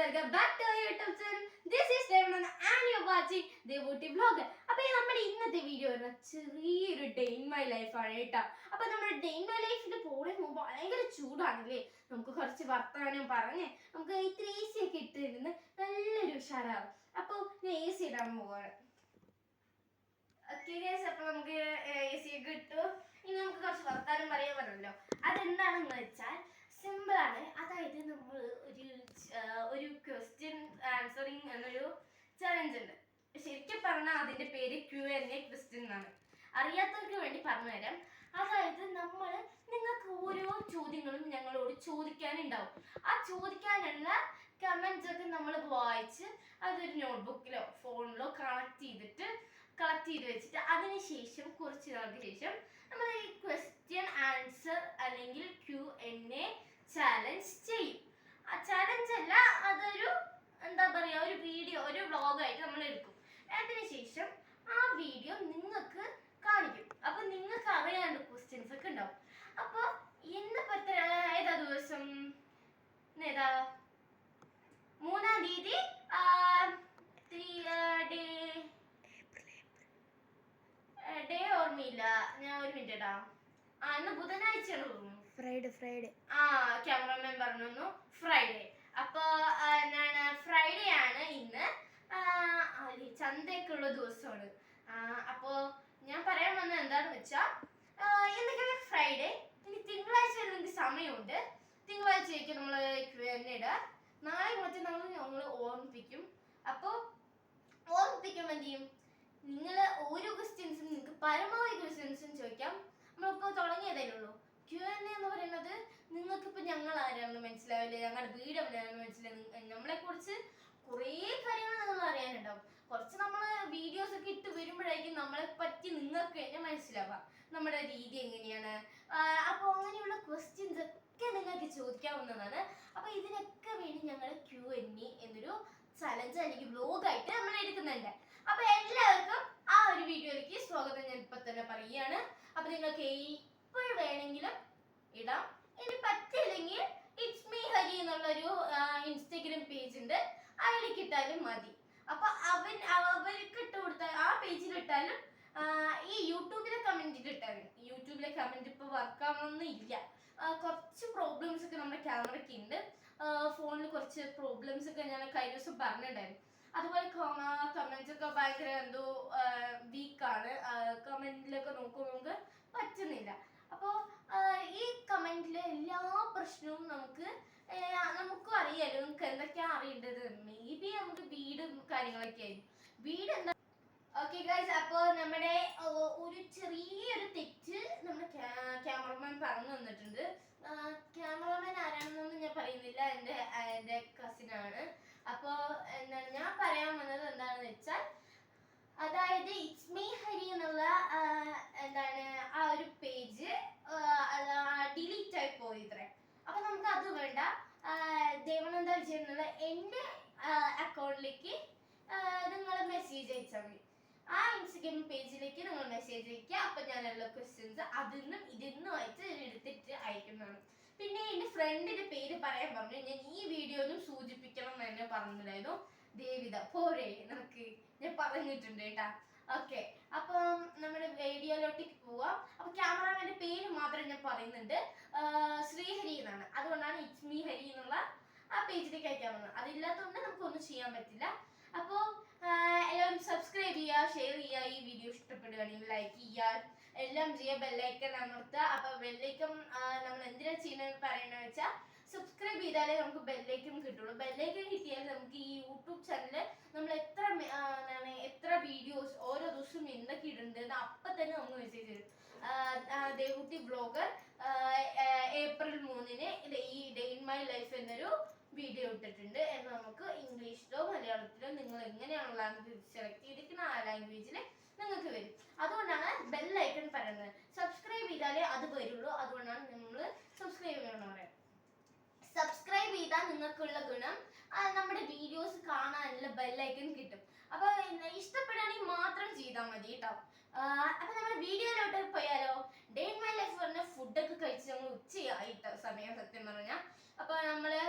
welcome back to our YouTube channel. This is Devon and you're watching Devuti Vlogger. അപ്പോൾ നമ്മുടെ ഇന്നത്തെ video ഒരു ചെറിയൊരു ഡേ ഇൻ മൈ ലൈഫ് ആണ് കേട്ടോ. അപ്പോൾ നമ്മുടെ ഡേ ഇൻ മൈ ലൈഫിൽ പോണേ മുമ്പ് ഭയങ്കര ചൂടാണല്ലേ. നമുക്ക് കുറച്ച് വർത്തമാനം പറഞ്ഞ് നമുക്ക് ഇത്തിരി AC ഒക്കെ ഇട്ടിരുന്ന് നല്ലൊരു ഉഷാറാവും. അപ്പോൾ ഞാൻ AC ഇടാൻ പോവാണ്. ഓക്കെ ഗൈസ്, അപ്പോൾ നമുക്ക് AC ഒക്കെ ഇട്ടു. ഇനി നമുക്ക് കുറച്ച് വർത്തമാനം പറയാൻ പറഞ്ഞല്ലോ. അതെന്താണെന്ന് വെച്ചാൽ സിമ്പിൾ ആണ്. അതായത് നമ്മൾ ഒരു ക്വസ്റ്റ്യൻ ആൻസറിങ് എന്നൊരു ചലഞ്ച് ഉണ്ട്. ശരിക്കും പറഞ്ഞാൽ അതിന്റെ പേര് Q&A ക്വസ്റ്റ്യൻ എന്നാണ്. അറിയാത്തവർക്ക് വേണ്ടി പറഞ്ഞു തരാം. അതായത് നിങ്ങൾക്ക് ഓരോ ചോദ്യങ്ങളും ഞങ്ങളോട് ചോദിക്കാനുണ്ടാവും. ആ ചോദിക്കാനുള്ള കമന്റ്സ് ഒക്കെ നമ്മൾ വായിച്ച് അതൊരു നോട്ട്ബുക്കിലോ ഫോണിലോ കളക്ട് ചെയ്ത് വെച്ചിട്ട് അതിനുശേഷം കുറച്ച് നാൾക്ക് ശേഷം നമ്മൾ ഈ ക്വസ്റ്റ്യൻ ആൻസർ അല്ലെങ്കിൽ Q&A ചാലഞ്ച് ചെയ്യും. ആ ചാലഞ്ച് അല്ല, അതൊരു എന്താ പറയാ, ഒരു വീഡിയോ, ഒരു വ്ളോഗായിട്ട് നമ്മൾ എടുക്കും. അതിനുശേഷം ആ വീഡിയോ നിങ്ങൾക്ക് കാണിക്കും. അപ്പൊ നിങ്ങൾക്ക് അറിയാണ്ട് ക്വസ്റ്റ്യൻസ് ഒക്കെ ഉണ്ടാവും. അപ്പൊ ഇന്നിപ്പോ ഏതാ ദിവസം, ഏതാ 3-ാം തീയതി ഡേ ഓർമ്മയില്ല. ഞാൻ ഒരു മിനിറ്റ് ഇടാ. ഇന്ന് ബുധനാഴ്ചയാണ് തോന്നുന്നു. ഫ്രൈഡേ ക്യാമറമാൻ പറഞ്ഞു ഫ്രൈഡേ. അപ്പൊ എന്താണ്, ഫ്രൈഡേ ആണ് ഇന്ന്. ചന്തയൊക്കെയുള്ള ദിവസമാണ്. അപ്പോ ഞാൻ പറയാൻ വന്നത് എന്താണെന്ന് വെച്ചാ, ഇന്നൊക്കെ ഫ്രൈഡേ. ഇനി തിങ്കളാഴ്ച വരെ നിങ്ങൾക്ക് സമയമുണ്ട്. തിങ്കളാഴ്ചയ്ക്ക് നമ്മൾ Q&A ഇടാം. നാളെ മറ്റന്നാൾ നമ്മൾ ഓർമ്മിപ്പിക്കും. അപ്പോൾ ഓർമ്മിപ്പിക്കുമ്പോൾ എന്ത് ചെയ്യും, നിങ്ങൾ ഓരോ ക്വസ്റ്റ്യൻസും നിങ്ങൾക്ക് പരമാവധി ക്വസ്റ്റ്യൻസും ചോദിക്കാം. നമ്മളിപ്പോൾ തുടങ്ങിയതേ ഉള്ളൂ. Q&A എന്ന് പറയുന്നത് നിങ്ങൾക്കിപ്പോൾ ഞങ്ങൾ ആരാണെന്ന് മനസ്സിലാവില്ല, ഞങ്ങളുടെ വീട് എവിടെയാണെന്ന് മനസ്സിലായി, നമ്മളെ കുറിച്ച് കുറേ കാര്യങ്ങൾ നിങ്ങൾ അറിയാനുണ്ടാവും. കുറച്ച് നമ്മൾ വീഡിയോസ് ഒക്കെ ഇട്ട് വരുമ്പോഴായിരിക്കും നമ്മളെ പറ്റി നിങ്ങൾക്ക് തന്നെ മനസ്സിലാവാം, നമ്മുടെ രീതി എങ്ങനെയാണ്. അപ്പോൾ അങ്ങനെയുള്ള ക്വസ്റ്റ്യൻസ് ഒക്കെ നിങ്ങൾക്ക് ചോദിക്കാവുന്നതാണ്. അപ്പോൾ ഇതിനൊക്കെ വേണ്ടി ഞങ്ങൾ Q&A എന്നൊരു ചലഞ്ച് അല്ലെങ്കിൽ വ്ലോഗായിട്ട് നമ്മൾ എടുക്കുന്നുണ്ട്. അപ്പോൾ എല്ലാവർക്കും ആ ഒരു വീഡിയോയിലേക്ക് സ്വാഗതം ഞാൻ ഇപ്പൊ തന്നെ പറയുകയാണ്. അപ്പൊ നിങ്ങൾക്ക് ഇപ്പോൾ വേണമെങ്കിലും ഇടാം. ഇനി പറ്റില്ലെങ്കിൽ ഇറ്റ്സ് മീ ഹരി എന്നുള്ളൊരു ഇൻസ്റ്റാഗ്രാം പേജ് ഉണ്ട്, അതിലേക്ക് ഇട്ടാലും മതി. അപ്പൊ അവർക്ക് ഇട്ട് കൊടുത്താൽ ആ പേജിൽ ഇട്ടാലും ഈ യൂട്യൂബിലെ കമന്റ് ഇപ്പൊ വർക്കാവണമെന്ന് ഇല്ല. കുറച്ച് പ്രോബ്ലംസ് ഒക്കെ നമ്മുടെ ക്യാമറയ്ക്ക് ഉണ്ട്. ഫോണിൽ കുറച്ച് പ്രോബ്ലംസ് ഒക്കെ ഞാൻ കഴിഞ്ഞ ദിവസം പറഞ്ഞിട്ടുണ്ടായിരുന്നു. അതുപോലെ കമന്റ്സ് ഒക്കെ ഭയങ്കര എന്തോ വീക്കാണ്. കമന്റിലൊക്കെ നോക്കുമ്പോൾ നമുക്ക് പറ്റുന്നില്ല. അപ്പോൾ ഈ കമന്റിലെ എല്ലാ പ്രശ്നവും നമുക്കും അറിയാലോ, നമുക്ക് എന്തൊക്കെയാ അറിയേണ്ടത്. മേ ബി നമുക്ക് വീടും കാര്യങ്ങളൊക്കെ ആയിരിക്കും. വീട് എന്താ. ഓക്കെ ഗൈസ്, അപ്പോൾ നമ്മുടെ ഒരു ചെറിയൊരു തെറ്റ് നമ്മുടെ ക്യാമറമാൻ പറഞ്ഞു തന്നിട്ടുണ്ട്. ക്യാമറമാൻ ആരാണെന്നൊന്നും ഞാൻ പറയുന്നില്ല, എൻ്റെ കസിനാണ്. അപ്പോൾ എന്താണ് ഞാൻ പറയാൻ വന്നത് എന്താണെന്ന് വെച്ചാൽ, അതായത് ഇറ്റ്സ് മീ ഹരി എന്നുള്ള എന്താണ് ആ ഒരു പേജ് ഡിലീറ്റ് ആയി പോയി ഇത്രേ. അപ്പൊ നമുക്ക് അത് വേണ്ട. ദേവനന്ദ വിജയൻ എന്നുള്ള എൻ്റെ അക്കൗണ്ടിലേക്ക് നിങ്ങൾ മെസ്സേജ് അയച്ചാൽ മതി. ആ ഇൻസ്റ്റഗ്രാം പേജിലേക്ക് നിങ്ങൾ മെസ്സേജ് അയക്കുക. അപ്പൊ ഞാനുള്ള ക്വസ്റ്റ്യൻസ് ഇതിന്നും എടുത്തിട്ട് അയക്കുന്നതാണ്. പിന്നെ എൻ്റെ ഫ്രണ്ടിന്റെ പേര് പറയാൻ പറഞ്ഞു. ഞാൻ ഈ വീഡിയോയിലും സൂചിപ്പിക്കണം എന്ന് തന്നെ പറഞ്ഞിട്ടുണ്ടായിരുന്നു. ദേവിത പോരെ, നമുക്ക് ഞാൻ പറഞ്ഞിട്ടുണ്ട് കേട്ടാ. ഓക്കെ, അപ്പം നമ്മുടെ വീഡിയോയിലോട്ടേക്ക് പോവാം. അപ്പൊ ക്യാമറാമാന്റെ പേര് മാത്രം ഞാൻ പറയുന്നുണ്ട്, ശ്രീഹരി എന്നാണ്. അതുകൊണ്ടാണ് ഇറ്റ്സ് മീ ഹരി എന്നുള്ള ആ പേജിലേക്ക് അയക്കാൻ വന്നത്. അതില്ലാത്തതുകൊണ്ട് നമുക്കൊന്നും ചെയ്യാൻ പറ്റില്ല. അപ്പോ എല്ലാവരും സബ്സ്ക്രൈബ് ചെയ്യുക, ഷെയർ ചെയ്യുക. ഈ വീഡിയോ ഇഷ്ടപ്പെടുകയാണെങ്കിൽ ലൈക്ക് ചെയ്യുക, എല്ലാം ചെയ്യുക. ബെല്ലൈക്കൺ അമർത്തുക. അപ്പൊ ബെല്ലൈക്കൺ നമ്മൾ എന്തിനാ ചെയ്യുന്നത് പറയണെന്ന് വെച്ചാൽ, സബ്സ്ക്രൈബ് ചെയ്താലേ നമുക്ക് ബെല്ലൈക്കൺ കിട്ടുള്ളൂ. ബെല്ലൈക്കൺ കിട്ടിയാൽ നമുക്ക് ഈ യൂട്യൂബ് ചാനലിൽ നമ്മൾ എത്ര വീഡിയോസ് ഓരോ ദിവസവും എന്തൊക്കെ ഇടുന്നുണ്ട് അപ്പൊ തന്നെ നമുക്ക് മെസ്സേജ് തരും. ദേവുട്ടി വ്ളോഗർ ഏപ്രിൽ 3-ന് ഈ ഡേ ഇൻ മൈ ലൈഫ് എന്നൊരു വീഡിയോ ഇട്ടിട്ടുണ്ട് എന്ന് നമുക്ക് ഇംഗ്ലീഷിലോ മലയാളത്തിലോ നിങ്ങൾ എങ്ങനെയാണ് ലാംഗ്വേജ് സെലക്ട് ചെയ്തിരിക്കുന്ന ആ ലാംഗ്വേജിൽ നിങ്ങൾക്ക് വരും. അതുകൊണ്ടാണ് ബെല്ലൈക്കൺ പറയുന്നത്. സബ്സ്ക്രൈബ് ചെയ്താലേ അത് വരുള്ളൂ. അതുകൊണ്ടാണ് നമ്മൾ സബ്സ്ക്രൈബ് ചെയ്യണമെന്ന് പറയാം. സബ്സ്ക്രൈബ് ചെയ്താൽ നിങ്ങൾക്കുള്ള ഗുണം നമ്മുടെ വീഡിയോസ് കാണാനുള്ള ബെല്ലൈക്കൺ കിട്ടും. അപ്പൊ ഇഷ്ടപ്പെടുകയാണെങ്കിൽ മാത്രം ചെയ്താൽ മതി കേട്ടോ. അപ്പൊ നമ്മുടെ വീഡിയോയിലോട്ട് പോയാലോ. ഡേ ഇൻ മൈ ലൈഫ് പറഞ്ഞ ഫുഡൊക്കെ കഴിച്ച് നമ്മൾ ഉച്ചയായിട്ടോ സമയം, സത്യം പറഞ്ഞാൽ. അപ്പൊ നമ്മള്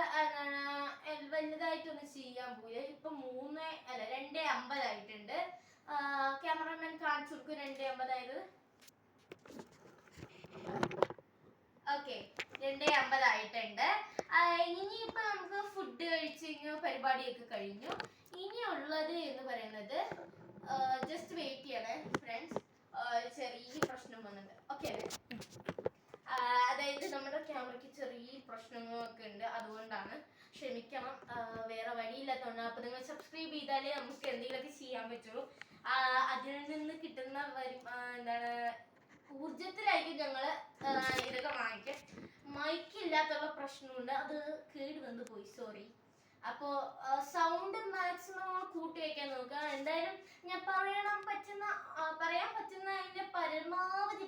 വലുതായിട്ട് ഒന്നും ചെയ്യാൻ പോയില്ല. ഇപ്പൊ 2:50 ആയിട്ടുണ്ട്. ക്യാമറമാൻ കാണിച്ചു കൊടുക്കും 2:50 ആയത്. ഓക്കെ, 2:50 ആയിട്ടുണ്ട്. ഇനിയിപ്പോ നമുക്ക് ഫുഡ് കഴിച്ച് കഴിഞ്ഞു, പരിപാടിയൊക്കെ കഴിഞ്ഞു. ഇനിയുള്ളത് എന്ന് പറയുന്നത് ജസ്റ്റ് വെയിറ്റ് ചെയ്യണേ ഫ്രണ്ട്സ്, ചെറിയ പ്രശ്നം വന്നിട്ടുണ്ട്. ഓക്കെ, അതായത് നമ്മുടെ ക്യാമറയ്ക്ക് ചെറിയ പ്രശ്നങ്ങളൊക്കെ ഉണ്ട്, അതുകൊണ്ടാണ്, ക്ഷമിക്കണം. വേറെ വഴിയില്ലാത്തതുകൊണ്ട്. അപ്പൊ നിങ്ങൾ സബ്സ്ക്രൈബ് ചെയ്താലേ നമുക്ക് എന്തെങ്കിലുമൊക്കെ ചെയ്യാൻ പറ്റുള്ളൂ. അതിൽ നിന്ന് കിട്ടുന്ന എന്താണ് ഊർജത്തിലായിരിക്കും ഞങ്ങള് ഇതൊക്കെ വാങ്ങിക്കാം. മൈക്കില്ലാത്തുള്ള പ്രശ്നമുണ്ട്, അത് കേട് വന്നു പോയി, സോറി. അപ്പോ സൗണ്ട് മാക്സിമം കൂട്ടി വയ്ക്കാൻ നോക്കുക. എന്തായാലും ഞാൻ പറയാൻ പറ്റുന്ന അതിന്റെ പരമാവധി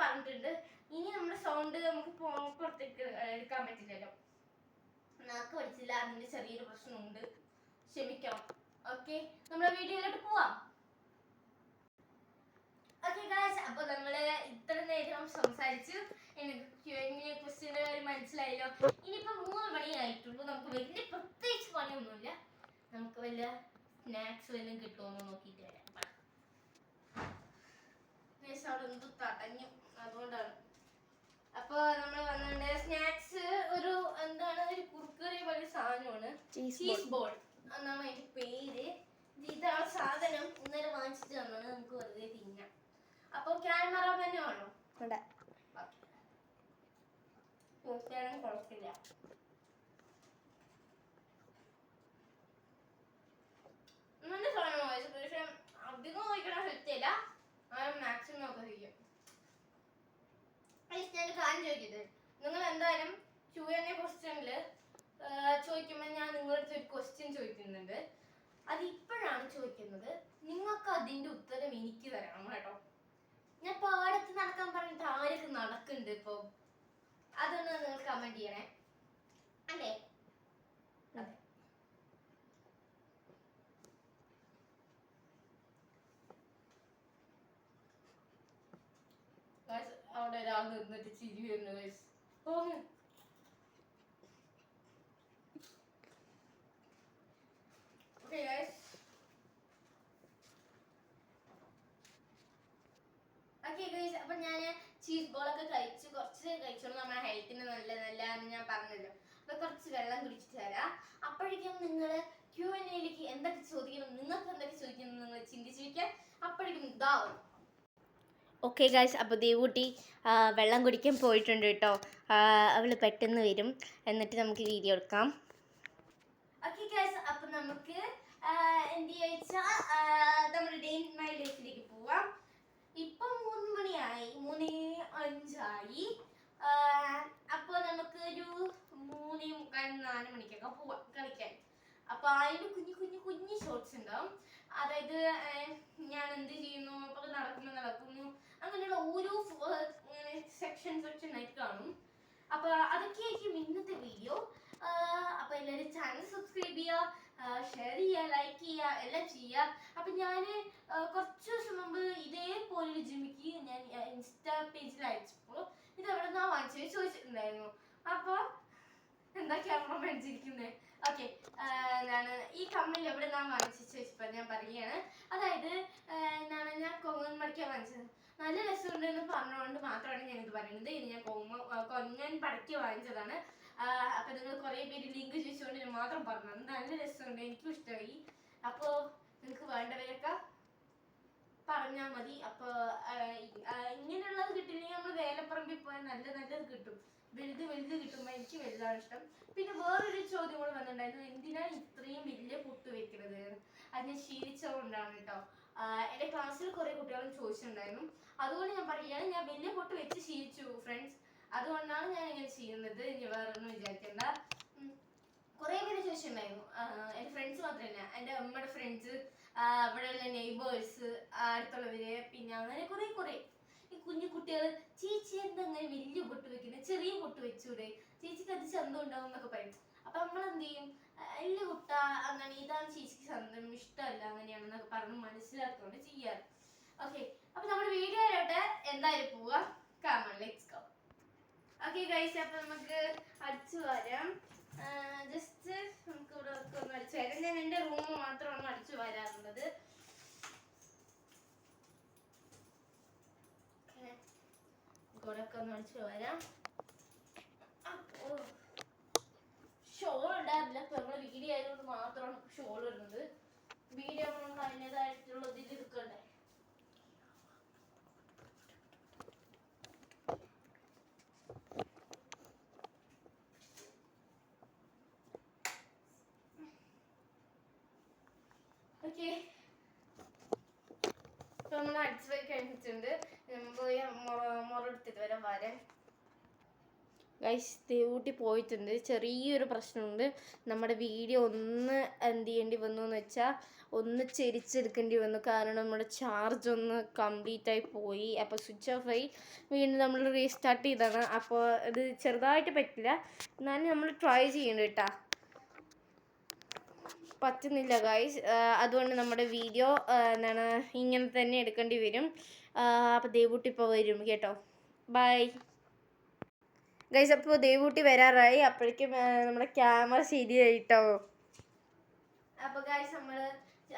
പറഞ്ഞിട്ടുണ്ട്. ഇനി നമ്മുടെ സൗണ്ട് നമുക്ക് പുറത്തേക്ക് എടുക്കാൻ പറ്റില്ലല്ലോ, നാക്ക് പഠിച്ചില്ല, അതിന്റെ ചെറിയൊരു പ്രശ്നമുണ്ട്, ക്ഷമിക്കണം. ഓക്കെ, നമ്മുടെ വീഡിയോയിലോട്ട് പോവാം. ഓക്കെ ഗായ്സ്, അപ്പൊ നമ്മള് ഇത്ര നേരം സംസാരിച്ചു. എനിക്ക് ക്വസ്റ്റ്യന്റെ കാര്യം മനസ്സിലായല്ലോ. ഇനിയിപ്പോ 3 മണി ആയിട്ടുള്ളൂ. നമുക്ക് വലിയ പ്രത്യേകിച്ച് പണിയൊന്നുമില്ല. നമുക്ക് വല്ല സ്നാക്സ് വല്ലതും കിട്ടുമോ നോക്കിട്ട് വരാം. അവിടെ എന്ത് തടഞ്ഞു, അതുകൊണ്ടാണ്. അപ്പൊ നമ്മൾ വന്നിട്ടുണ്ട്. സ്നാക്സ് ഒരു കുർക്കുറെ പോലെ സാധനമാണ്, ചീസ് ബോൾ എന്നാണ് അതിന്റെ പേര്. ഇതാണ് സാധനം, ഇന്നലെ വാങ്ങിച്ചിട്ട് തന്നാണ്, നമുക്ക് വെറുതെ തിന്നാം. അപ്പൊ ക്യാമറമാൻ ആണോ? കുഴപ്പമില്ല. നല്ല സാധനമാണ്, പക്ഷെ അധികം കഴിക്കണ ഹെൽത്തില്ല, മാക്സിമം ഒക്കെ ചെയ്യും. ഞാൻ കാര്യം ചോദിക്കട്ടെ, നിങ്ങൾ എന്തായാലും Q&A ക്വസ്റ്റ്യനില് ചോദിക്കുമ്പോൾ ഞാൻ നിങ്ങളുടെ ഒരു ക്വസ്റ്റ്യൻ ചോദിക്കുന്നുണ്ട്. അത് ഇപ്പോഴാണ് ചോദിക്കുന്നത്. നിങ്ങൾക്ക് അതിന്റെ ഉത്തരം എനിക്ക് തരണം കേട്ടോ. ഞാൻ പാടത്ത് നടക്കാൻ പറഞ്ഞിട്ട് ആരൊക്കെ നടക്കുന്നുണ്ട് ഇപ്പൊ? അതൊന്ന് നിങ്ങൾ കമന്റ് ചെയ്യണേ. അല്ലേ? അതെ. അവിടെ ഒരാൾ നിന്നിട്ട് ചിരി വരുന്നു. Okay guys. അപ്പൊ ഞാൻ ചീസ് ബോൾ ഒക്കെ കുറച്ച് കഴിച്ചോളൂ, നമ്മുടെ ഹെൽത്തിന് നല്ലതെന്ന് ഞാൻ പറഞ്ഞല്ലോ. അപ്പൊ കുറച്ച് വെള്ളം കുടിച്ചിട്ട് തരാം. അപ്പോഴേക്കും നിങ്ങൾ Q&Aയിലേക്ക് എന്തൊക്കെ ചോദിക്കണം, നിങ്ങൾക്ക് എന്തൊക്കെ ചോദിക്കണം നിങ്ങൾ ചിന്തിച്ചിരിക്കാൻ. അപ്പോഴേക്കും ഇതാവും. ഓക്കെ ഗൈസ്, അപ്പോൾ ദേവൂട്ടി വെള്ളം കുടിക്കാൻ പോയിട്ടുണ്ട് കേട്ടോ. അവൾ പെട്ടെന്ന് വരും, എന്നിട്ട് നമുക്ക് വീഡിയോ എടുക്കാം. ഓക്കെ ഗൈസ്, അപ്പോൾ നമുക്ക് എന്ത് ചോദിച്ചാൽ നമ്മുടെ ഡേ ഇൻ മൈ ലൈഫിലേക്ക് പോവാം. ഇപ്പം 3 മണിയായി, 3:05. അപ്പോൾ നമുക്ക് ഒരു 3:45-4 മണിക്കൊക്കെ പോവാം കളിക്കാൻ. അപ്പോൾ അതിൻ്റെ കുഞ്ഞു ഷോർട്സ് ഉണ്ടാവും. അതായത് ഞാൻ എന്ത് ചെയ്യുന്നു, അപ്പോൾ നടക്കുന്നു, അങ്ങനെയുള്ള ഓരോ സെക്ഷൻ ആയിട്ട് കാണും. അപ്പോൾ അതൊക്കെയായിരിക്കും ഇന്നത്തെ വീഡിയോ. അപ്പോൾ എല്ലാവരും ചാനൽ സബ്സ്ക്രൈബ് ചെയ്യുക, ഷെയർ ചെയ്യുക, ലൈക്ക് ചെയ്യുക, എല്ലാം ചെയ്യുക. അപ്പം ഞാൻ കുറച്ച് ദിവസം മുമ്പ് ഇതേപോലൊരു ജിമിക്ക് ഞാൻ ഇൻസ്റ്റാ പേജിൽ അയച്ചപ്പോൾ ഇത് എവിടെ നിന്നാണ് വാങ്ങിച്ചത് ചോദിച്ചിട്ടുണ്ടായിരുന്നു. അപ്പോൾ എന്താ ക്യാമറ മേടിച്ചിരിക്കുന്നത്? ഓക്കെ, ഈ കമ്മൽ എവിടെ നിന്നാണ് വാങ്ങിച്ചത് ചോദിച്ചപ്പോൾ ഞാൻ പറയുകയാണ്. അതായത് ഞാൻ കൊങ്ങൻ മടക്കാൻ വാങ്ങിച്ചത്. നല്ല രസമുണ്ടെന്ന് പറഞ്ഞുകൊണ്ട് മാത്രമാണ് ഞാനിത് പറയുന്നത്. ഇത് ഞാൻ കൊങ്ങൻ പടക്കി വാങ്ങിച്ചതാണ്. അപ്പൊ നിങ്ങൾ കുറേ പേര് ലിങ്ക് ചോദിച്ചുകൊണ്ട് ഞാൻ മാത്രം പറഞ്ഞത്. നല്ല രസമുണ്ട്, എനിക്കും ഇഷ്ടമായി. അപ്പോൾ നിങ്ങൾക്ക് വേണ്ടവരൊക്കെ പറഞ്ഞാൽ മതി. അപ്പോൾ ഇങ്ങനെയുള്ളത് കിട്ടില്ലെങ്കിൽ നമ്മൾ വേലപ്പറമ്പിൽ പോയാൽ നല്ലത് കിട്ടും. വലുത് കിട്ടുമ്പോൾ എനിക്ക് വലുതാണ് ഇഷ്ടം. പിന്നെ വേറൊരു ചോദ്യം കൂടെ വന്നിട്ടുണ്ടായിരുന്നു, എന്തിനാണ് ഇത്രയും വലിയ പൊട്ട് വെക്കുന്നത്? അത് ഞാൻ ശീലിച്ചതുകൊണ്ടാണ് കേട്ടോ. എൻ്റെ ക്ലാസ്സിൽ കുറേ കുട്ടികളും ചോദിച്ചിട്ടുണ്ടായിരുന്നു. അതുകൊണ്ട് ഞാൻ പറയുകയാണ്, ഞാൻ വലിയ പൊട്ട് വെച്ച് ശീലിച്ചു ഫ്രണ്ട്സ്. അതുകൊണ്ടാണ് ഞാൻ ഇങ്ങനെ ചെയ്യുന്നത്. ഇനി വേറൊന്നും വിചാരിക്കണ്ട. കുറേ പേര് ചോദിച്ചിട്ടുണ്ടായിരുന്നു, എൻ്റെ ഫ്രണ്ട്സ് മാത്രമല്ല, എൻ്റെ അമ്മയുടെ ഫ്രണ്ട്സ്, അവിടെയുള്ള നെയ്ബേഴ്സ്, അടുത്തുള്ളവര്, പിന്നെ അങ്ങനെ കുറേ ഈ കുഞ്ഞു കുട്ടികൾ, ചേച്ചി എന്താ അങ്ങനെ വലിയ പൊട്ട് വെക്കുന്നത്, ചെറിയ പൊട്ട് വെച്ചൂടെ, ചേച്ചിക്ക് അത് ചന്തം ഉണ്ടാവും എന്നൊക്കെ പറയും. അപ്പൊ നമ്മൾ എന്ത് ചെയ്യും, ഇല്ല കുട്ട, അങ്ങനെ ഇതാണ് ചേച്ചിക്ക് ചന്തം, ഇഷ്ടമല്ല, അങ്ങനെയാണെന്നൊക്കെ പറഞ്ഞ് മനസ്സിലാക്കിക്കൊണ്ട് ചെയ്യാറ്. ഓക്കെ, അപ്പൊ നമ്മുടെ വീഡിയോയിലോട്ട് എന്തായാലും പോവാം. Come on, let's go. Okay guys, അപ്പൊ നമുക്ക് അടിച്ചു വരാം. കാണിച്ചു വരാം. അപ്പോ ഷോൾ ഇടാറില്ല, അപ്പൊ നമ്മള് വീഡിയോ ആയതുകൊണ്ട് മാത്രമാണ് ഷോൾ ഇടുന്നത്. വീഡിയോ നമ്മൾ അതിൻ്റെതായിട്ടുള്ള ഇതിൽ എടുക്കണ്ടേ. ഓക്കെ, ഇപ്പൊ നമ്മൾ അടിച്ചു പോയി കഴിഞ്ഞിട്ടുണ്ട്. പോയി മുറ എടുത്തിട്ട് വരാം. ഗൈസ്, ദേവൂട്ടി പോയിട്ടുണ്ട്. ചെറിയൊരു പ്രശ്നമുണ്ട്. നമ്മുടെ വീഡിയോ ഒന്ന് എന്ത് ചെയ്യേണ്ടി വന്നു എന്ന് വെച്ചാൽ ഒന്ന് ചെരിച്ചെടുക്കേണ്ടി വന്നു. കാരണം നമ്മുടെ ചാർജ് ഒന്ന് കംപ്ലീറ്റ് ആയി പോയി. അപ്പോൾ സ്വിച്ച് ഓഫ് ആയി. വീണ്ടും നമ്മൾ റീസ്റ്റാർട്ട് ചെയ്താണ്. അപ്പോൾ ഇത് ചെറുതായിട്ട് പറ്റില്ല, എന്നാലും നമ്മൾ ട്രൈ ചെയ്യണം കേട്ടോ. പറ്റുന്നില്ല ഗൈസ്, അതുകൊണ്ട് നമ്മുടെ വീഡിയോ എന്താണ് ഇങ്ങനെ തന്നെ എടുക്കേണ്ടി വരും. അപ്പോൾ ദേവൂട്ടി ഇപ്പോൾ വരും കേട്ടോ. Bye guys. അപ്പോൾ ദേവൂട്ടി വരാറായി. അപ്പോഴേക്കും നമ്മുടെ ക്യാമറ ശരിയായിട്ടോ. അപ്പോൾ ഗൈസ്, നമ്മൾ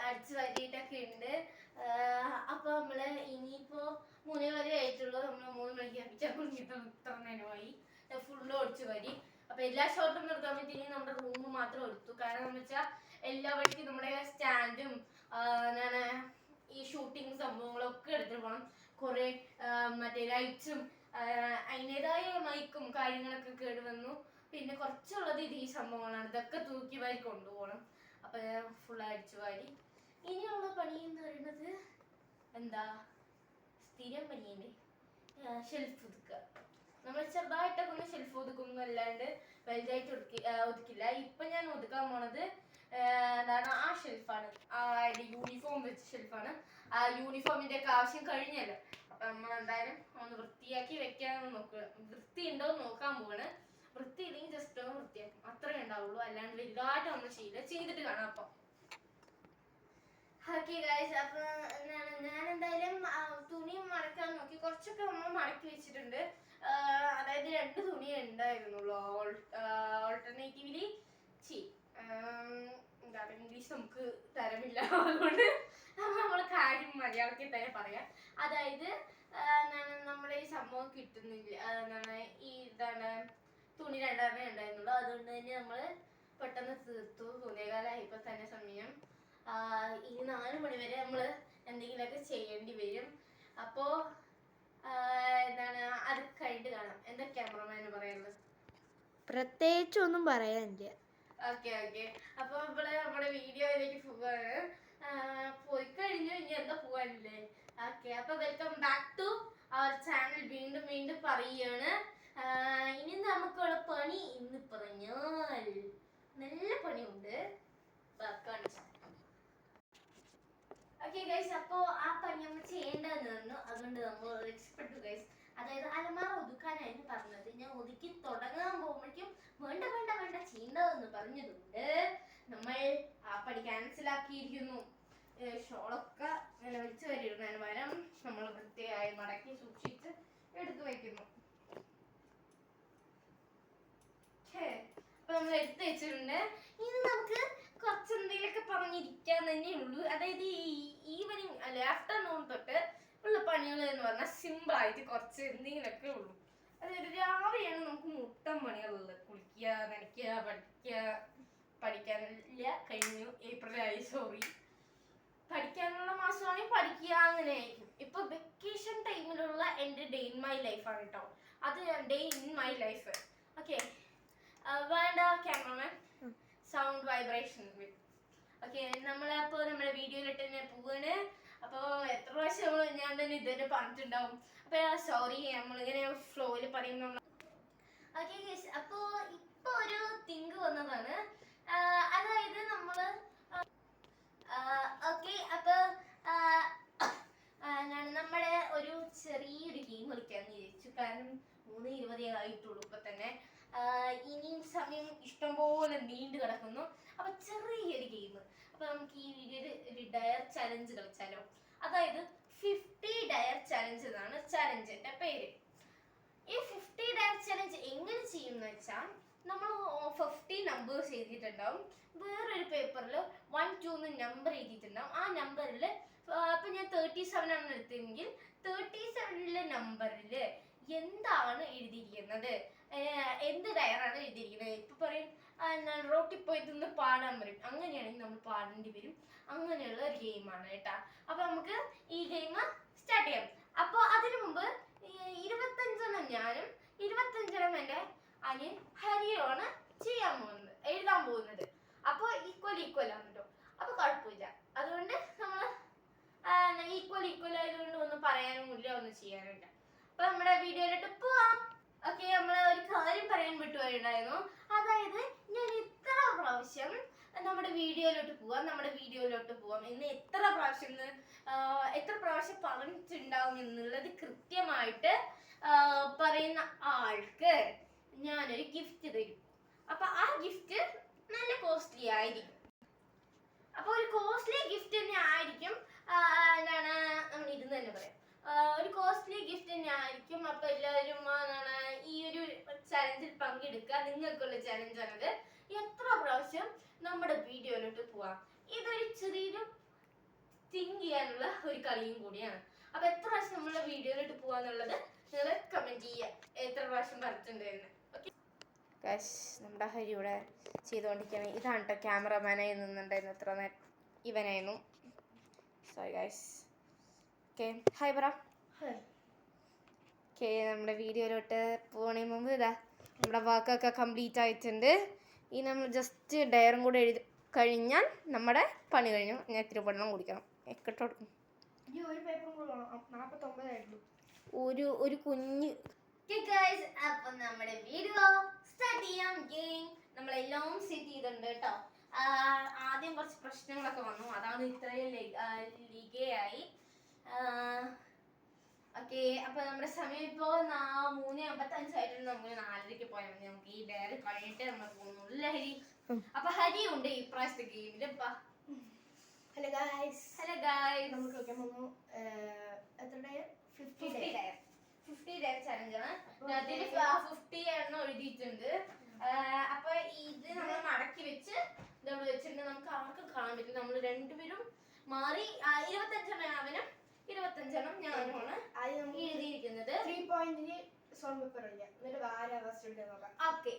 അടിച്ച് വരിയിട്ടൊക്കെ ഉണ്ട്. അപ്പോൾ നമ്മൾ ഇനിയിപ്പോൾ 3 വരെ ആയിട്ടുള്ളൂ. നമ്മൾ 3 മണിക്ക് ഇത്ര നേരമായി ഫുള്ളും അടിച്ച് വരി. അപ്പോൾ എല്ലാ ഷോട്ടും നിർത്താൻ പറ്റി നമ്മുടെ റൂം മാത്രം എടുത്തു. കാരണം എന്ന് വെച്ചാൽ എല്ലാവർക്കും നമ്മുടെ സ്റ്റാൻഡും ഈ ഷൂട്ടിങ് സംഭവങ്ങളൊക്കെ എടുത്തിട്ട് പോകണം. കുറേ മറ്റേ ലൈറ്റ്സും അതിൻ്റെതായ മൈക്കും കാര്യങ്ങളൊക്കെ കേടുവന്നു. പിന്നെ കുറച്ചുള്ളത് ഇത് ഈ സംഭവങ്ങളാണ്. ഇതൊക്കെ തൂക്കി വാരി കൊണ്ടുപോകണം. അപ്പൊ ഫുൾ അടിച്ചു വാരി. ഇനിയുള്ള പണി എന്ന് പറയുന്നത് എന്താ, സ്ഥിരം പണിയല്ലേ, ഷെൽഫ് ഒതുക്കുക. നമ്മൾ ചെറുതായിട്ടൊക്കെ ഒന്ന് ഷെൽഫ് ഒതുക്കുന്നല്ലാണ്ട് വലുതായിട്ട് ഒതുക്കില്ല. ഇപ്പൊ ഞാൻ ഒതുക്കാൻ പോണത് എന്താണ്, ആ ഷെൽഫാണ്. യൂണിഫോം വെച്ച ഷെൽഫാണ്. ആ യൂണിഫോമിന്റെ ഒക്കെ ആവശ്യം കഴിഞ്ഞല്ലോ. അപ്പൊ നമ്മൾ എന്തായാലും ഒന്ന് വൃത്തിയാക്കി വെക്കാൻ നോക്കുക. വൃത്തി ഉണ്ടോ നോക്കാൻ പോവാണ്. വൃത്തി ഇല്ലെങ്കിൽ ജസ്റ്റ് ഒന്ന് വൃത്തിയാക്കും, അത്രേ ഉണ്ടാവുള്ളൂ. അല്ലാണ്ട് വലുതായിട്ടൊന്നും ചെയ്തിട്ട് കാണാം. അപ്പൊ ഓക്കെ ഗൈസ്, അപ്പൊ ഞാൻ എന്തായാലും തുണി മടക്കാൻ നോക്കി. കുറച്ചൊക്കെ നമ്മൾ മടക്കി വെച്ചിട്ടുണ്ട്. അതായത് 2 തുണി ഉണ്ടായിരുന്നുള്ളൂ. ഓൾട്ടർനേറ്റീവ്ലി എന്താണ്, ഇംഗ്ലീഷ് നമുക്ക് തരമില്ല, അതുകൊണ്ട് നമ്മൾ കാര്യം മലയാളത്തിൽ തന്നെ പറയാം. അതായത് നമ്മുടെ ഈ സംഭവം കിട്ടുന്നില്ല. തുണി 2 ഉണ്ടായിരുന്നുള്ളൂ. അതുകൊണ്ട് തന്നെ നമ്മൾ പെട്ടെന്ന് തീർത്തു. 3:15 തന്നെ സമയം. ഇനി 4 മണി വരെ നമ്മൾ എന്തെങ്കിലുമൊക്കെ ചെയ്യേണ്ടി വരും. അപ്പോ അത് കഴിഞ്ഞിട്ട് കാണാം. എന്താ ക്യാമറമാന് പറയാനുള്ളത്? പ്രത്യേകിച്ചൊന്നും പറയാനില്ല. ഓക്കെ, അപ്പൊ നമ്മുടെ വീഡിയോയിലേക്ക് പോവാണ്. പോയി കഴിഞ്ഞു, ഇനി എന്താ പോവാനില്ലേ? ഓക്കെ, അപ്പൊ welcome back to our channel. വീണ്ടും പറയുകയാണ്. ഇനി നമുക്കുള്ള പണി എന്ന് പറഞ്ഞാൽ നല്ല പണിയുണ്ട്. ഓക്കെ ഗൈസ്, അപ്പോ ആ പണി നമ്മൾ ചെയ്യേണ്ടതെന്ന് പറഞ്ഞു. അതുകൊണ്ട് നമ്മൾ രക്ഷപ്പെട്ടു ഗൈസ്. അതായത് അലമാര ഒതുക്കാനായിരുന്നു പറഞ്ഞത്. ഞാൻ ഒതുക്കി തുടങ്ങാൻ പോകുമ്പോഴേക്കും വേണ്ട ചെയ്യേണ്ടതെന്ന് പറഞ്ഞതുകൊണ്ട് നമ്മൾ ആ പണി ക്യാൻസലാക്കിയിരിക്കുന്നു. ഷോളൊക്കെ വെച്ച് വരിടുന്നതിന് പകരം നമ്മൾ വൃത്തിയായി മടക്കി സൂക്ഷിച്ച് എടുത്തു വയ്ക്കുന്നു. അപ്പൊ നമ്മൾ എടുത്തു വെച്ചിട്ടുണ്ട്. ഇനി നമുക്ക് കുറച്ചെന്തെങ്കിലുമൊക്കെ പറഞ്ഞിരിക്കാൻ തന്നെ ഉള്ളൂ. അതായത് ഈ ഈവനിങ് അല്ലെ ആഫ്റ്റർനൂൺ തൊട്ട് ഉള്ള പണികൾ എന്ന് പറഞ്ഞാൽ സിമ്പിൾ ആയിട്ട് കുറച്ച് എന്തെങ്കിലുമൊക്കെ ഉള്ളൂ. അതായത് രാവിലെയാണ് നമുക്ക് മുട്ടൻ പണികളുള്ളത്. കുളിക്കുക, നനയ്ക്കുക, പഠിക്കാനില്ല, കഴിഞ്ഞു. ഏപ്രിലായി, സോറി. പഠിക്കാനുള്ള മാസമാണെങ്കിൽ പഠിക്കുക, അങ്ങനെ ആയിരിക്കും. ഇപ്പൊ വെക്കേഷൻ ടൈമിലുള്ള എൻ്റെ ഡേ ഇൻ മൈ ലൈഫാണ് കേട്ടോ. അത് day in my life. Okay, വേണ്ട ക്യാമറമാൻ, സൗണ്ട് വൈബ്രേഷൻ. ഓക്കെ, നമ്മളപ്പോ നമ്മുടെ വീഡിയോയിലിട്ട് തന്നെ പോവാണ്. അപ്പൊ എത്ര പ്രാവശ്യം ഞാൻ തന്നെ ഇതുവരെ പറഞ്ഞിട്ടുണ്ടാവും. അപ്പൊ സോറി, നമ്മളിങ്ങനെ ഫ്ലോയിൽ പറയുന്ന. ഓക്കെ ഗൈസ്, അപ്പോ ഇപ്പൊ ഒരു തിങ്ക് വന്നതാണ്. അതായത് നമ്മള് ഓക്കെ, അപ്പൊ നമ്മുടെ ഒരു ചെറിയൊരു ഗെയിം കളിക്കാന്ന് വിചാരിച്ചു. കാരണം 3:20 ആയിട്ടുള്ളൂ ഇപ്പൊ തന്നെ. ഇനിയും സമയം ഇഷ്ടംപോലെ നീണ്ടു കിടക്കുന്നു. അപ്പൊ ചെറിയൊരു ഗെയിം. അപ്പൊ നമുക്ക് ഈ വീഡിയോയിൽ ഒരു ഡയർ ചലഞ്ച് കളിച്ചാലോ? അതായത് 50 ഡയർ ചലഞ്ച് എന്നാണ് ചലഞ്ചിന്റെ പേര്. ഈ 50 ഡയർ ചലഞ്ച് എങ്ങനെ ചെയ്യുന്ന വെച്ചാൽ, നമ്മൾ 50 നമ്പേഴ്സ് എഴുതിയിട്ടുണ്ടാവും. വേറൊരു പേപ്പറിൽ 1, 2 നമ്പർ എഴുതിയിട്ടുണ്ടാവും. ആ നമ്പറിൽ ഇപ്പൊ ഞാൻ 37 ആണ് എടുത്തതെങ്കിൽ 37 നമ്പറിൽ എന്താണ് എഴുതിയിരിക്കുന്നത്, എന്ത് ഡയറാണ് എഴുതിയിരിക്കുന്നത്. ഇപ്പൊ പറയും റോട്ടിൽ പോയി നിന്ന് പാടാൻ പറയും, അങ്ങനെയാണെങ്കിൽ നമ്മൾ പാടേണ്ടി വരും. അങ്ങനെയുള്ള ഒരു ഗെയിമാണ് കേട്ടാ. അപ്പൊ നമുക്ക് ഈ ഗെയിം സ്റ്റാർട്ട് ചെയ്യാം. അപ്പൊ അതിനു മുമ്പ് 25 ഞാനും 25 എൻ്റെ അനിയൻ ഹരിയുമാണ് ചെയ്യാൻ പോകുന്നത്, എഴുതാൻ പോകുന്നത്. അപ്പൊ ഈക്വൽ ആണ് കേട്ടോ. അപ്പൊ കുഴപ്പമില്ല. അതുകൊണ്ട് നമ്മൾ ഈക്വൽ ആയതുകൊണ്ട് ഒന്നും പറയാനും ഇല്ല, ഒന്നും ചെയ്യാനും ഇല്ല. അപ്പൊ നമ്മുടെ വീഡിയോയിലോട്ട് പോവാം. ഓക്കെ, നമ്മൾ ഒരു കാര്യം പറയാൻ വിട്ടുപോയിട്ടുണ്ടായിരുന്നു. അതായത് ഞാൻ ഇത്ര പ്രാവശ്യം നമ്മുടെ വീഡിയോയിലോട്ട് പോവാം എന്ന് എത്ര പ്രാവശ്യം പറഞ്ഞിട്ടുണ്ടാവും എന്നുള്ളത് കൃത്യമായിട്ട് പറയുന്ന ആൾക്ക് ഞാനൊരു ഗിഫ്റ്റ് തരും. അപ്പൊ ആ ഗിഫ്റ്റ് നല്ല കോസ്റ്റ്ലി ആയിരിക്കും. അപ്പൊ ഒരു കോസ്റ്റ്ലി ഗിഫ്റ്റ് തന്നെ ആയിരിക്കും. എന്താണ് നമ്മൾ ഇരുന്ന് തന്നെ പറയാം, ഒരു കോസ്റ്റ്ലി ഗിഫ്റ്റ് തന്നെ ആയിരിക്കും. അപ്പൊ എല്ലാവരും ഈ ഒരു ചലഞ്ചിൽ പങ്കെടുക്കുക. നിങ്ങൾക്കുള്ള ചലഞ്ചാണത്. എത്ര പ്രാവശ്യം നമ്മുടെ വീഡിയോയിലോട്ട് പോവാം. ഇതൊരു ചെറിയൊരു തിങ്ക് ചെയ്യാനുള്ള ഒരു കളിയും കൂടിയാണ്. അപ്പൊ എത്ര പ്രാവശ്യം നമ്മുടെ വീഡിയോയിലോട്ട് പോവാന്നുള്ളത് നിങ്ങൾ കമന്റ് ചെയ്യുക, എത്ര പ്രാവശ്യം പറഞ്ഞിട്ടുണ്ട് എന്ന്. ഓക്കെ ഗൈസ്, നമ്മുടെ ഹരി ഇവിടെ ചെയ്തുകൊണ്ടിരിക്കുകയാണ്. ഇതാണ് കേട്ടോ ക്യാമറമാനായി നിന്നുണ്ടായിരുന്നു എത്ര നേരം, ഇവനായിരുന്നു. Sorry guys. ഓക്കെ, ഹായ് പറ. ഓക്കെ, നമ്മുടെ വീഡിയോയിലോട്ട് പോകണേ മുമ്പ് ഇതാ നമ്മുടെ വർക്കൊക്കെ കംപ്ലീറ്റ് ആയിട്ടുണ്ട്. ഇനി നമ്മൾ ജസ്റ്റ് ഡയറും കൂടെ എഴുതി കഴിഞ്ഞാൽ നമ്മുടെ പണി കഴിഞ്ഞു. ഞാൻ ഇത്തിരി വെള്ളം കുടിക്കണം. എക്കട്ട് കൊടുക്കും. ഒരു കുഞ്ഞ്. അപ്പം നമ്മുടെ വീഡിയോ സ്റ്റാർട്ട് ചെയ്യാം. ഗെയിം നമ്മളെല്ലാം സെറ്റ് ചെയ്തിട്ടുണ്ട് കേട്ടോ. ആദ്യം കുറച്ച് പ്രശ്നങ്ങളൊക്കെ വന്നു, അതാണ് ഇത്രയും ലീഗയായി. ഓക്കെ, അപ്പൊ നമ്മുടെ സമയം ഇപ്പോ 3:55 ആയിട്ടുണ്ട്. നമുക്ക് 4:30 പോയാൽ മതി. നമുക്ക് ഈ ഡയറി കഴിഞ്ഞിട്ട് നമ്മൾ പോകുന്നുള്ളൂ. ഹരി, അപ്പൊ ഹരി ഉണ്ട് ഈ പ്രാവശ്യത്തെ ഗെയിമില്. Hello guys. നമുക്ക് എത്ര 50 ഡയർ ചലഞ്ചാണ്. അതിൽ 50 എണ്ണം എഴുതിയിട്ടുണ്ട്. അപ്പൊ ഇത് നമ്മൾ മടക്കി വെച്ച് നമ്മൾ വെച്ചിട്ടുണ്ട്. നമുക്ക് ആർക്കും കാണാൻ പറ്റില്ല. നമ്മൾ രണ്ടുപേരും മാറി 25 അവനും 25 ഞാനുമാണ് എഴുതിയിരിക്കുന്നത്. 3 പോയിന്റിന് സോൺ പേപ്പർ ഇല്ല. എന്നിട്ട് ആരാ ഫസ്റ്റ് എടുക്കാൻ നോക്കാം. ഓക്കെ,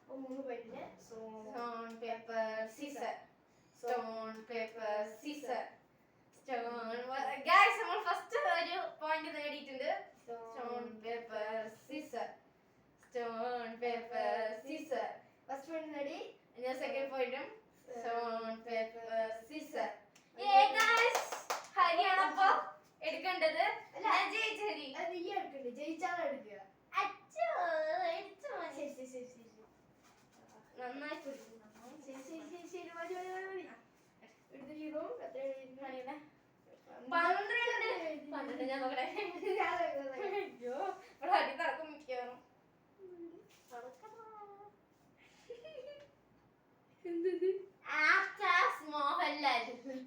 3 പോയിന്റിന് സ്റ്റോൺ പേപ്പർ സീസർ. ഗൈസ്, നമ്മൾ ഫസ്റ്റ് ഒരു പോയിന്റ് നേടിയിട്ടുണ്ട്. Stone paper scissor. First point നേടി. ഞാൻ സെക്കൻഡ് പോയിന്റും സ്റ്റോൺ പേപ്പർ സീസർ. ഹരിയാണപ്പോ എടുക്കേണ്ടത്. ജയിച്ചരി നീ എടുക്കണ്ടേ? ജയിച്ചാണ് എടുക്കുക. നന്നായി പന്ത്രണ്ട് ഞാൻ നോക്കട്ടെ. അയ്യോ, ഇവിടെ അടി നടക്കും മിക്കവാറും.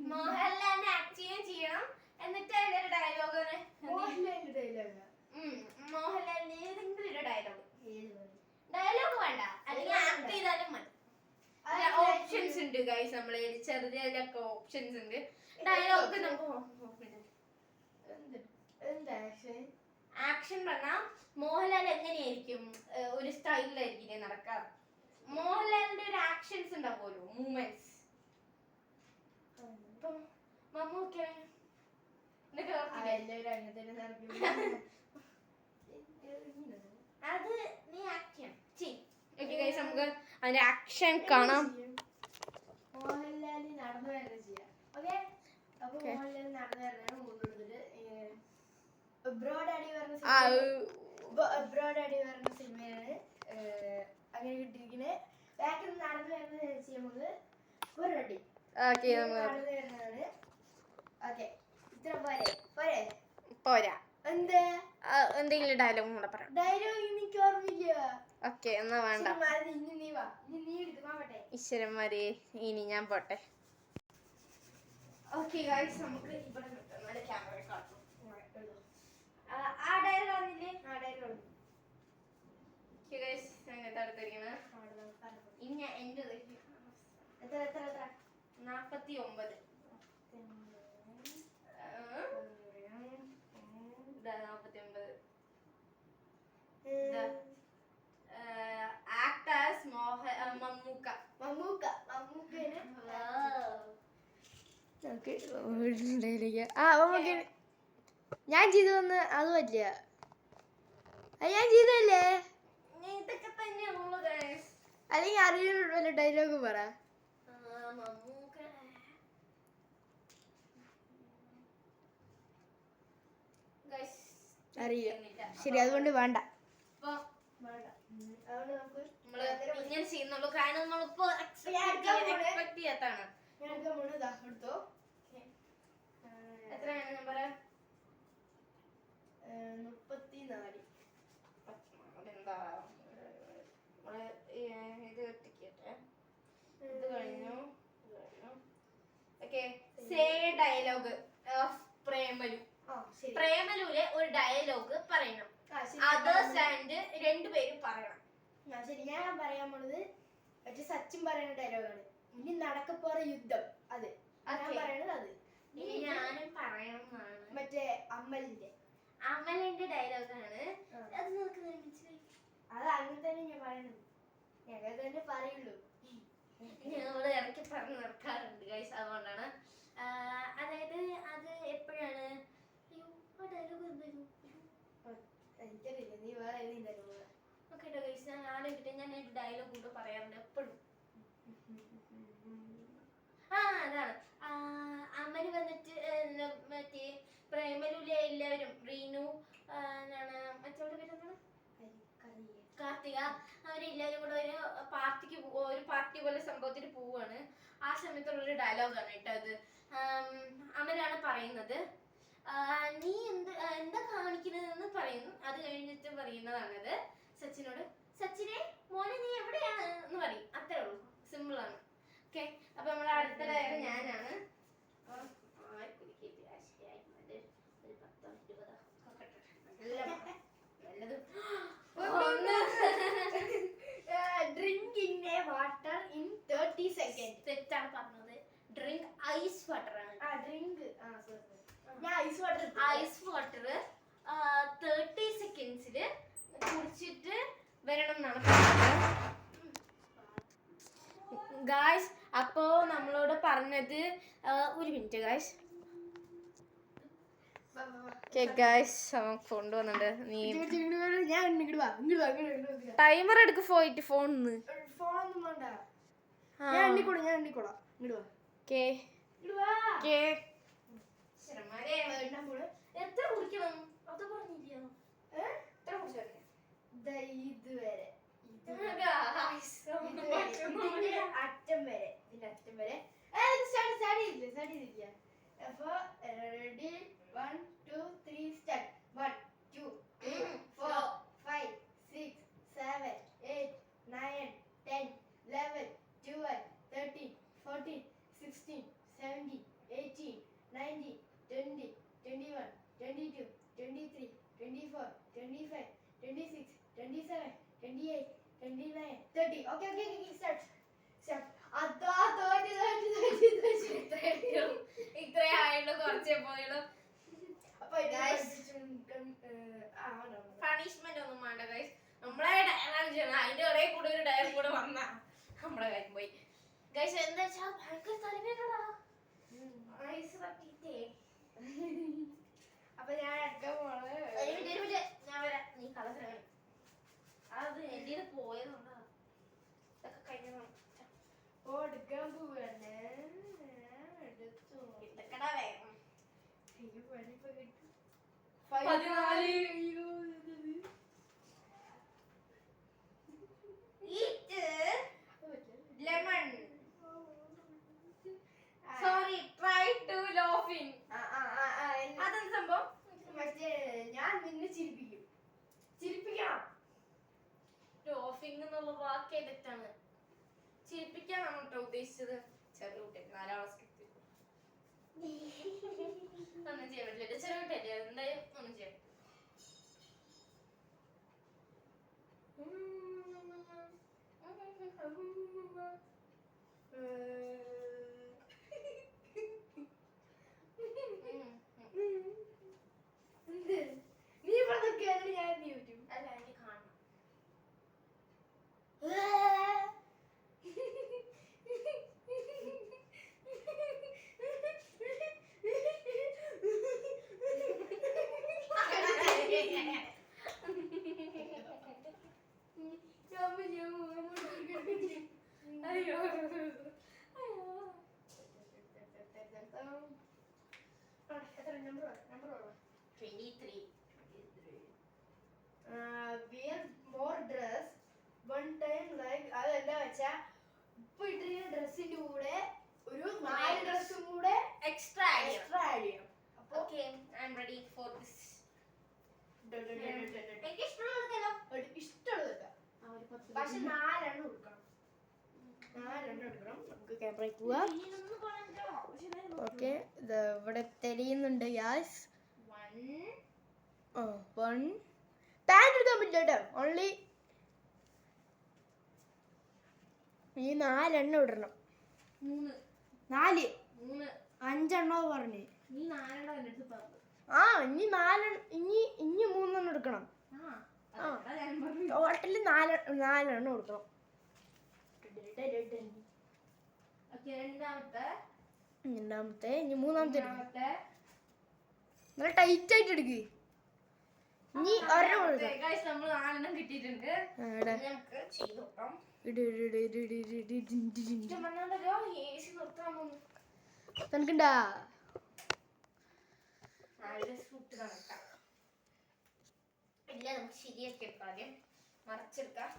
മോഹൻലാലിനെ ആക്ട് ചെയ്യണം. എന്നിട്ട് അതിന്റെ ഡയലോഗ്, മോഹൻലാലിന്റെ ഏതെങ്കിലും ഒരു ഡയലോഗ് വേണ്ട, അല്ലെങ്കിൽ ആക്ട് ചെയ്താലും മതി. ഓപ്ഷൻസ് ഉണ്ട് ഗൈസ്, നമ്മളെ ചെറുതിലൊക്കെ ഓപ്ഷൻസ് ഉണ്ട്. ഡയലോഗ് നമുക്ക് ആക്ഷൻ പറഞ്ഞാൽ മോഹൻലാൽ എങ്ങനെയായിരിക്കും, ഒരു സ്റ്റൈലിലായിരിക്കും നടക്കാം. മോഹൻലാലിന്റെ ഒരു ആക്ഷൻസ് ഉണ്ടാവുമല്ലോ, മൂവ്മെന്റ്സ്. ഇപ്പം മമ്മൂക്ക അത് നീ ആക്ഷൻ ചെയ്യ്. നമുക്ക് അതിന്റെ ആക്ഷൻ കാണാം. മോഹൻലാലി നടന്നു വരുന്നത് ചെയ്യാം. ഓക്കെ, അപ്പൊ മോഹൻലാലി നടന്നു വരുന്നതാണ് മുന്നിട്ട് ബ്രോഡാഡി പറഞ്ഞ സിനിമയാണ് അങ്ങനെ കിട്ടിയിരിക്കുന്നത്. ബാക്കിൽ നടന്നു വരുന്നത് ചെയ്യുമ്പോൾ ഒരു റെഡി നടന്നു വരുന്നതാണ്. ഓക്കെ, ഇത്ര പോരാ. എന്തെങ്കിലും ഡയലോഗ് കൂടെ പറയാം. ഡയലോഗ് എനിക്ക് ഓർമ്മയില്ല. ഓക്കെ, എന്നാ വേണ്ട. ഈശ്വരന്മാരെ, ഇനി ഞാൻ പോട്ടെ. ഓക്കെ ഗൈസ്, നമുക്ക് ഇവിടെ നല്ല ക്യാമറ കാട്ടും. ആ ഡയറി കളഞ്ഞില്ലേ? ഇനി എന്റെ 49. 49. നമുക്ക് ഞാൻ ചെയ്തു വന്ന് അത് പറ്റില്ല. ഞാൻ ചെയ്തല്ലേ. ഇതൊക്കെ തന്നെയാണുള്ളൂ ഗൈസ്. അല്ലെങ്കിൽ അറിയുന്ന ഡയലോഗ് പറ. അറിയില്ല. ശരി, അതുകൊണ്ട് വേണ്ട. ഇങ്ങനെ ചെയ്യുന്നുള്ളൂ കാരണം നമ്മളിപ്പോ എക്സ്പെക്ട് ചെയ്യാത്താണ്. എത്രയാണ് നമ്പർ? 34. അതെന്താ ഇത് ഒട്ടിക്കട്ടെ. ഇത് കഴിഞ്ഞു. Okay, say dialogue of Premalu. പ്രേമലുവിലെ ഒരു ഡയലോഗ് പറയണം. അതേഴ്സ് ആൻഡ് രണ്ടുപേരും പറയണം. ശരി, ഞാൻ പറയാൻ പോണത് മറ്റേ സച്ചിൻ പറയുന്ന ഡയലോഗാണ്. ഇനി നടക്കപ്പോറ യുദ്ധം. അത് ഞാൻ പറയണത്. അത് ഇനി ഞാനും പറയണമെന്നാണ്. മറ്റേ അമലിന്റെ ഡയലോഗാണ്. അത് നമുക്ക് മനസ്സിലായി. അത് അങ്ങനെ തന്നെ ഞാൻ പറയണത്. ഞങ്ങൾ തന്നെ പറയുള്ളൂ. ഞങ്ങള് ഇടയ്ക്ക് പറഞ്ഞ് നടക്കാറുണ്ട് ഗൈസ്, അതുകൊണ്ടാണ്. അതായത് അത് എപ്പോഴാണ് ഡയലോഗ് എന്തായിരുന്നു എനിക്കറിയില്ല. നീ വേറെ ഏതെങ്കിലും ഓക്കെ ഗൈസ്, ഞാൻ ആലോചിക്കട്ടെ. ഞാൻ ഒരു ഡയലോഗ് കൂടെ പറയാറുണ്ട് എപ്പോഴും. അതാണ് അമ്മന് വന്നിട്ട് മറ്റേ പ്രേമലുലെ എല്ലാവരും റീനു മറ്റുള്ള പേരെന്താണ്, കാർത്തിക, അവരെല്ലാവരും കൂടെ ഒരു പാർട്ടി പോലെ സംഭവത്തിന് പോവാണ്. ആ സമയത്തുള്ളൊരു ഡയലോഗാണ് കേട്ടോ അത്. അമലാണ് പറയുന്നത്, നീ എന്താ കാണിക്കുന്നതെന്ന് പറയുന്നു. അത് കഴിഞ്ഞിട്ട് പറയുന്നതാണത് സച്ചിനോട്, സച്ചിനെ മോനെ നീ എവിടെയാണ് എന്ന് പറയും. അത്രേ ഉള്ളൂ, സിമ്പിൾ ആണ്. ഓക്കെ, അപ്പൊ നമ്മളെ അടുത്ത ഡയറി ഞാനാണ്. Drink in A water in 30 seconds. തെറ്റാണ് പറഞ്ഞത്. ഡ്രിങ്ക് ഐസ് വാട്ടർ ആണ്. ഡ്രിങ്ക് ഞാൻ ഐസ് വാട്ടർ 30 സെക്കൻഡ്സില് കുടിച്ചിട്ട് വരണം എന്നാണ് പറഞ്ഞത് ഗായ്സ്. അപ്പോ നമ്മളോട് പറഞ്ഞത് ഒരു മിനിറ്റ് ഗായ്സ്. കൊണ്ടുവന്നുണ്ട്. നീ ടൈമർ എടുക്ക് പോയിട്ട് ഫോണിന്ന്. എത്ര കുടിക്കണം അത് പറഞ്ഞില്ല. എത്ര കുടിച്ചാൽ ഇതുവരെ അറ്റം വരെ അപ്പൊ റെഡി 1 2 3 സ്റ്റാർട്ട്. 1 2 3 4 5 6 7 8 9 10 11 12 13 14 16 17 18 19 20 21 22 23 24 25 26 27 28 29 30. Okay, start. ഇത്രേ ആയുള്ളൂ, കുറച്ചേ പോയുള്ളൂ. പണിഷ്മെന്റ് ഒന്നും വേണ്ട ഗൈസ്. നമ്മളെ ഡയറാണ് ചെയ്യണം. അതിന്റെ ഇടയിൽ കൂടെ ഒരു ഡയർ കൂടെ വന്നാ നമ്മളെ കാര്യം പോയി ഗൈസ്. എന്താ വെച്ചാ ഭയങ്കര തലവേദനടാ ഐസ് തട്ടിട്ടേ. അപ്പൊ ഞാൻ എടുക്കാൻ പോണത് ഞാൻ വരാം. നീ കളത്തിലാണ് അത് എന്റെ പോയതുകൊണ്ടാ. ഇതൊക്കെ കഴിഞ്ഞതാണ്. എടുക്കാൻ പോവാണ്. എടുക്കടാ വേഗം. 14. Eat lemon. Sorry, try to laughing. അതെന്ത് സംഭവം? മറ്റേ ഞാൻ നിന്നെ ചിരിപ്പിക്കണം. ലോഫിംഗ് എന്നുള്ള വാക്ക് തെറ്റാണ്. ചിരിപ്പിക്കാനാണ് കേട്ടോ ഉദ്ദേശിച്ചത്. ചെറിയ കുട്ടി 4ാം ക്ലാസ് ഒന്നും ചെയ്യാൻ പറ്റില്ല. ചെറിയ കുട്ടിയല്ലേ, എന്തായാലും ഒന്നും ചെയ്യാൻ നീ പറഞ്ഞ ഞാൻ യൂട്യൂബ് അല്ല എനിക്ക് കാണണം. 23. Wear more dress one time like അതെന്താ വെച്ചാ ഇപ്പൊ ഇട്ടിരിക്കുന്ന ഡ്രസ്സിന്റെ കൂടെ ഒരു 4 ഡ്രസ്സും കൂടെ Extra add ചെയ്യാം. എക്സ്ട്രാ ആഡ് ചെയ്യണം. അപ്പൊ Okay, I'm ready for this. എനിക്ക് ഇഷ്ടമുള്ളതല്ലോ. ഇഷ്ടമുള്ളത് പക്ഷെ 4 എണ്ണം എടുക്കണം. 4 എണ്ണം എടുക്കണം. നമുക്ക് ക്യാമറയ്ക്ക് പോവാം. ഓക്കെ ഇവിടെ തെളിയുന്നുണ്ട് യാസ്. 1 പാൻറ് എടുക്കാൻ പറ്റില്ല കേട്ടോ. ഓൺലി ഈ 4 എണ്ണം ഇടണം. 4 5 എണ്ണോ പറഞ്ഞു. നീ 4 എണ്ണം എൻ്റെ അടുത്ത് പറഞ്ഞു. ആ ഇനി 3 എണ്ണം എടുക്കണം. ടോട്ടല് 4 എണ്ണം എടുക്കണം. രണ്ടാമത്തെ ഇനി മൂന്നാമത്തെ നല്ല ടൈറ്റ് ആയിട്ട് എടുക്ക്. ഇനി ഒരെണ്ണം കൊടുക്കാം. നമ്മൾ 4 എണ്ണം കിട്ടിയിട്ടുണ്ട്. നമുക്ക് ചെയ്ത് നോക്കാം. തനിക്കുണ്ടാ ഇല്ല നമുക്ക് ശരിയാക്കി എടുക്കാം. ആദ്യം മറച്ചെടുക്കാം.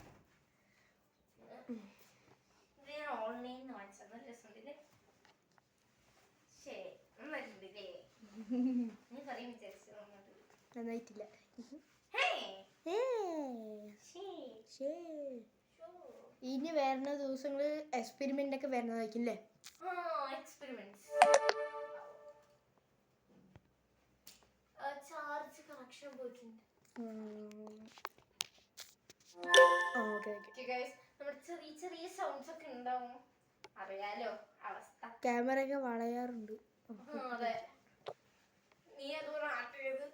ഇത് ഞാൻ ഓൺലൈനിൽ നിന്ന് വാങ്ങിച്ചത്. നല്ല രസമുണ്ടല്ലേ? ശരി നന്നായിട്ടുണ്ടല്ലേ? നീ പറയും വിചാരിച്ചു. നന്നായിട്ടില്ല. ഇനി വരുന്ന ദിവസങ്ങള് എക്സ്പെരിമെന്റ് ഒക്കെ വരുന്നതായിരിക്കും അല്ലേ? ചാർജ് കണക്ഷൻ പോയിട്ടുണ്ട്. നമ്മുടെ ചെറിയ ചെറിയ സൗണ്ട്സ് ഒക്കെ ഉണ്ടാവും. അറിയാലോ അവസ്ഥ. ക്യാമറ ഒക്കെ വളയാറുണ്ട്. അതെ നീ അതുപോലെ ആട്ടിയത്.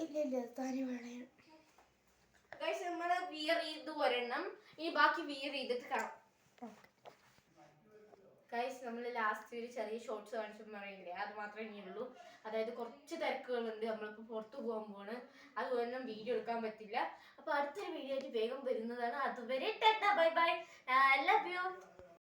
ഇല്ല താനെ വളയാണ്. നമ്മള് വിയർ ചെയ്ത് ഒരെണ്ണം ഈ ബാക്കി വിയർ ചെയ്തിട്ട് കാണാം. ഗൈസ് നമ്മള് ലാസ്റ്റ് ഒരു ചെറിയ ഷോർട്സ് കാണിച്ചെന്ന് പറയില്ലേ, അത് മാത്രമേ ഇനിയുള്ളൂ. അതായത് കുറച്ച് തിരക്കുകളുണ്ട്. നമ്മളിപ്പോ പുറത്തു പോകാൻ പോവാണ്. അതുപോലെ വീഡിയോ എടുക്കാൻ പറ്റില്ല. അപ്പൊ അടുത്തൊരു വീഡിയോ ആയിട്ട് വേഗം വരുന്നതാണ്. അതുവരെ tata bye bye. Love you.